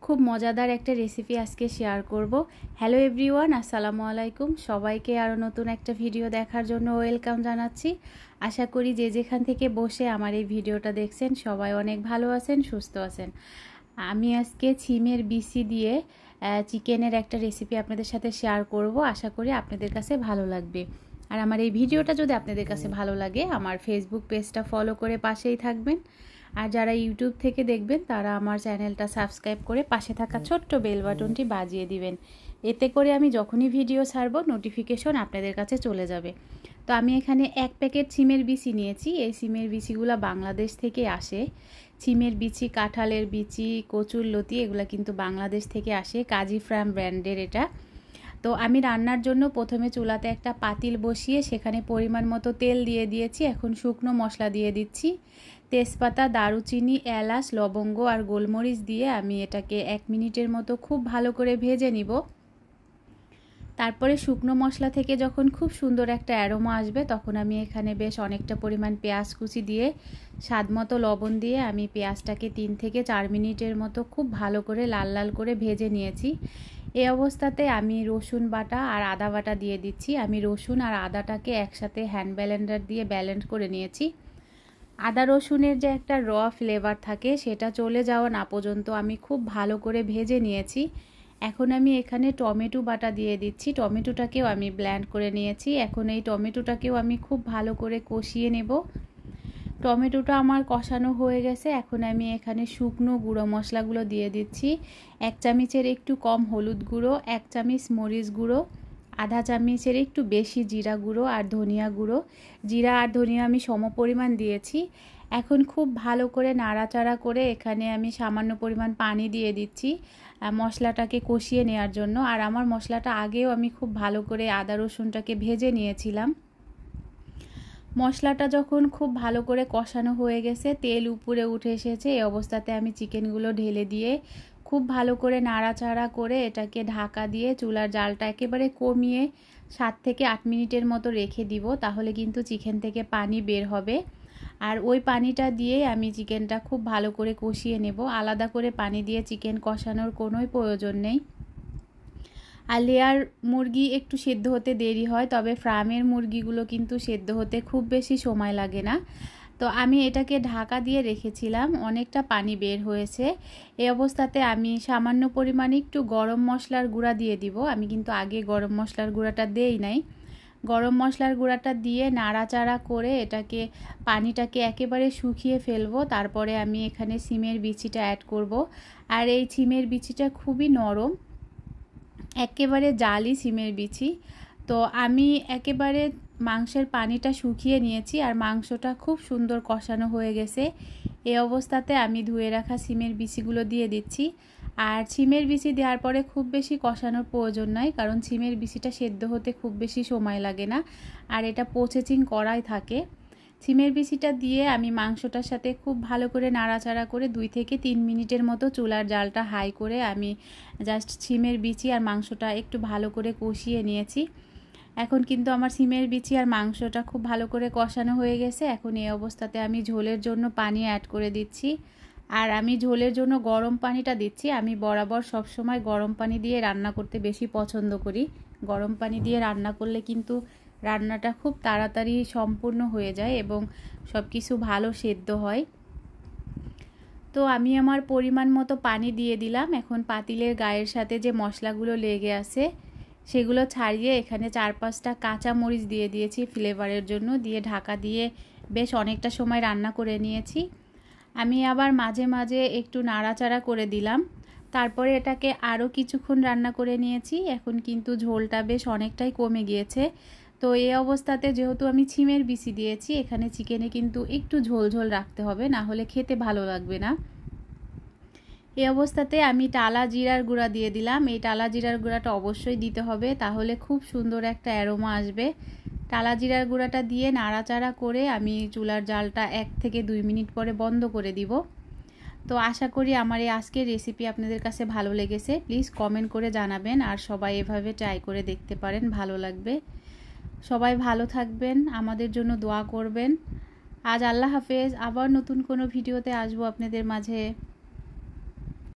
খুব মজাদার একটা রেসিপি আজকে শেয়ার করব। হ্যালো এভরিওয়ান, আসসালামু আলাইকুম। সবাইকে আরও নতুন একটা ভিডিও দেখার জন্য ওয়েলকাম জানাচ্ছি। আশা করি যে যেখান থেকে বসে আমার এই ভিডিওটা দেখছেন সবাই অনেক ভালো আছেন, সুস্থ আছেন। আমি আজকে ছিমের বিচি দিয়ে চিকেনের একটা রেসিপি আপনাদের সাথে শেয়ার করব। আশা করি আপনাদের কাছে ভালো লাগবে। আর আমার এই ভিডিওটা যদি আপনাদের কাছে ভালো লাগে আমার ফেসবুক পেজটা ফলো করে পাশেই থাকবেন। আর যারা ইউটিউব থেকে দেখবেন তারা আমার চ্যানেলটা সাবস্ক্রাইব করে পাশে থাকা ছোট্ট বেল বাটনটি বাজিয়ে দিবেন। এতে করে আমি যখনই ভিডিও ছাড়বো নোটিফিকেশন আপনাদের কাছে চলে যাবে। তো আমি এখানে 1 প্যাকেট সিমের বিচি নিয়েছি। এই সিমের বিচিগুলো বাংলাদেশ থেকে আসে। সিমের বিচি, কাঁঠালের বিচি, কচুর লতি এগুলো কিন্তু বাংলাদেশ থেকে আসে। কাজী ফার্ম ব্র্যান্ডের এটা। তো আমি রান্নার জন্য প্রথমে চুলাতে একটা পাতিল বসিয়ে সেখানে পরিমাণ মতো তেল দিয়ে দিয়েছি। এখন শুকনো মশলা দিয়ে দিচ্ছি। তেজপাতা, দারুচিনি, এলাচ, লবঙ্গ আর গোলমরিচ দিয়ে আমি এটাকে 1 মিনিটের মতো খুব ভালো করে ভেজে নিব। তারপরে শুকনো মশলা থেকে যখন খুব সুন্দর একটা অ্যারোমা আসবে তখন আমি এখানে বেশ অনেকটা পরিমাণ পেঁয়াজ কুচি দিয়ে স্বাদ মতো লবণ দিয়ে আমি পেঁয়াজটাকে 3 থেকে 4 মিনিটের মতো খুব ভালো করে লাল লাল করে ভেজে নিয়েছি। এই অবস্থাতে আমি রসুন বাটা আর আদা বাটা দিয়ে দিচ্ছি। আমি রসুন আর আদাটাকে একসাথে হ্যান্ড ব্লেন্ডার দিয়ে ব্লেন্ড করে নিয়েছি। আদা রসুনের যে একটা র ফ্লেভার থাকে সেটা চলে যাওয়া না পর্যন্ত আমি খুব ভালো করে ভেজে নিয়েছি। এখন আমি এখানে টমেটো বাটা দিয়ে দিচ্ছি। টমেটোটাকেও আমি ব্লেন্ড করে নিয়েছি। এখন এই টমেটোটাকেও আমি খুব ভালো করে কষিয়ে নেব। টমেটোটা আমার কষানো হয়ে গেছে। এখন আমি এখানে শুকনো গুঁড়ো মশলাগুলো দিয়ে দিচ্ছি। 1 চামচের একটু কম হলুদ গুঁড়ো, 1 চামচ মরিচ গুঁড়ো, আধা চামচের একটু বেশি জিরা গুঁড়ো আর ধনিয়া গুঁড়ো। জিরা আর ধনিয়া আমি সমপরিমাণ দিয়েছি। এখন খুব ভালো করে নাড়াচাড়া করে এখানে আমি সামান্য পরিমাণ পানি দিয়ে দিচ্ছি মশলাটাকে কষিয়ে নেওয়ার জন্য। আর আমার মশলাটা আগেও আমি খুব ভালো করে আদা রসুনটাকে ভেজে নিয়েছিলাম। মশলাটা যখন খুব ভালো করে কষানো হয়ে গেছে, তেল উপরে উঠে এসেছে, এই অবস্থাতে আমি চিকেনগুলো ঢেলে দিয়ে খুব ভালো করে নাড়াচাড়া করে এটাকে ঢাকা দিয়ে চুলার জালটা একেবারে কমিয়ে 7 থেকে 8 মিনিটের মতো রেখে দিব। তাহলে কিন্তু চিকেন থেকে পানি বের হবে। আর ওই পানিটা দিয়ে আমি চিকেনটা খুব ভালো করে কষিয়ে নেব। আলাদা করে পানি দিয়ে চিকেন কষানোর কোনোই প্রয়োজন নেই। আর লেয়ার মুরগি একটু সেদ্ধ হতে দেরি হয়, তবে ফার্মের মুরগিগুলো কিন্তু সেদ্ধ হতে খুব বেশি সময় লাগে না। তো আমি এটাকে ঢাকা দিয়ে রেখেছিলাম, অনেকটা পানি বের হয়েছে। এই অবস্থাতে আমি সামান্য পরিমাণে একটু গরম মশলার গুঁড়া দিয়ে দিব। আমি কিন্তু আগে গরম মশলার গুঁড়াটা দেই নাই। গরম মশলার গুঁড়াটা দিয়ে নাড়াচাড়া করে এটাকে পানিটাকে একেবারে শুকিয়ে ফেলবো। তারপরে আমি এখানে সিমের বিচিটা অ্যাড করব। আর এই সিমের বিচিটা খুবই নরম, একেবারে জালি সিমের বিচি। তো আমি একেবারে মাংসের পানিটা শুকিয়ে নিয়েছি আর মাংসটা খুব সুন্দর কষানো হয়ে গেছে। এই অবস্থাতে আমি ধুয়ে রাখা সিমের বিচিগুলো দিয়ে দিচ্ছি। আর সিমের বিচি দেওয়ার পরে খুব বেশি কষানোর প্রয়োজন নয়, কারণ সিমের বিচিটা সেদ্ধ হতে খুব বেশি সময় লাগে না আর এটা প্রসেসিং করাই থাকে। সিমের বিচিটা দিয়ে আমি মাংসটার সাথে খুব ভালো করে নাড়াচাড়া করে 2 থেকে 3 মিনিটের মতো চুলার জালটা হাই করে আমি জাস্ট সিমের বিচি আর মাংসটা একটু ভালো করে কষিয়ে নিয়েছি। এখন কিন্তু আমার সিমের বিচি আর মাংসটা খুব ভালো করে কষানো হয়ে গেছে। এখন এই অবস্থাতে আমি ঝোলের জন্য পানি অ্যাড করে দিচ্ছি। আর আমি ঝোলের জন্য গরম পানিটা দিচ্ছি। আমি বরাবর সবসময় গরম পানি দিয়ে রান্না করতে বেশি পছন্দ করি। গরম পানি দিয়ে রান্না করলে কিন্তু রান্নাটা খুব তাড়াতাড়ি সম্পূর্ণ হয়ে যায় এবং সব কিছু ভালো সেদ্ধ হয়। তো আমি আমার পরিমাণ মতো পানি দিয়ে দিলাম। এখন পাতিলের গায়ের সাথে যে মশলাগুলো লেগে আছে সেগুলো ছাড়িয়ে এখানে 4-5টা কাঁচা মরিচ দিয়ে দিয়েছি ফ্লেভারের জন্য, দিয়ে ঢাকা দিয়ে বেশ অনেকটা সময় রান্না করে নিয়েছি। আমি আবার মাঝে মাঝে একটু নাড়াচাড়া করে দিলাম। তারপরে এটাকে আরও কিছুক্ষণ রান্না করে নিয়েছি। এখন কিন্তু ঝোলটা বেশ অনেকটাই কমে গিয়েছে। তো এই অবস্থাতে যেহেতু আমি সিমের বিচি দিয়েছি, এখানে চিকেনে কিন্তু একটু ঝোল ঝোল রাখতে হবে, না হলে খেতে ভালো লাগবে না। এই অবস্থাতে আমি টালা জিরার গুঁড়া দিয়ে দিলাম। এই টালা জিরার গুঁড়াটা অবশ্যই দিতে হবে, তাহলে খুব সুন্দর একটা অ্যারোমা আসবে। টালা জিরার গুঁড়াটা দিয়ে নাড়াচাড়া করে আমি চুলার জালটা 1 থেকে 2 মিনিট পরে বন্ধ করে দিব। তো আশা করি আমার এই আজকের রেসিপি আপনাদের কাছে ভালো লেগেছে। প্লিজ কমেন্ট করে জানাবেন আর সবাই এভাবে ট্রাই করে দেখতে পারেন, ভালো লাগবে। সবাই ভালো থাকবেন, আমাদের জন্য দোয়া করবেন। আজ আল্লাহ হাফেজ। আবার নতুন কোনো ভিডিওতে আসবো আপনাদের মাঝে।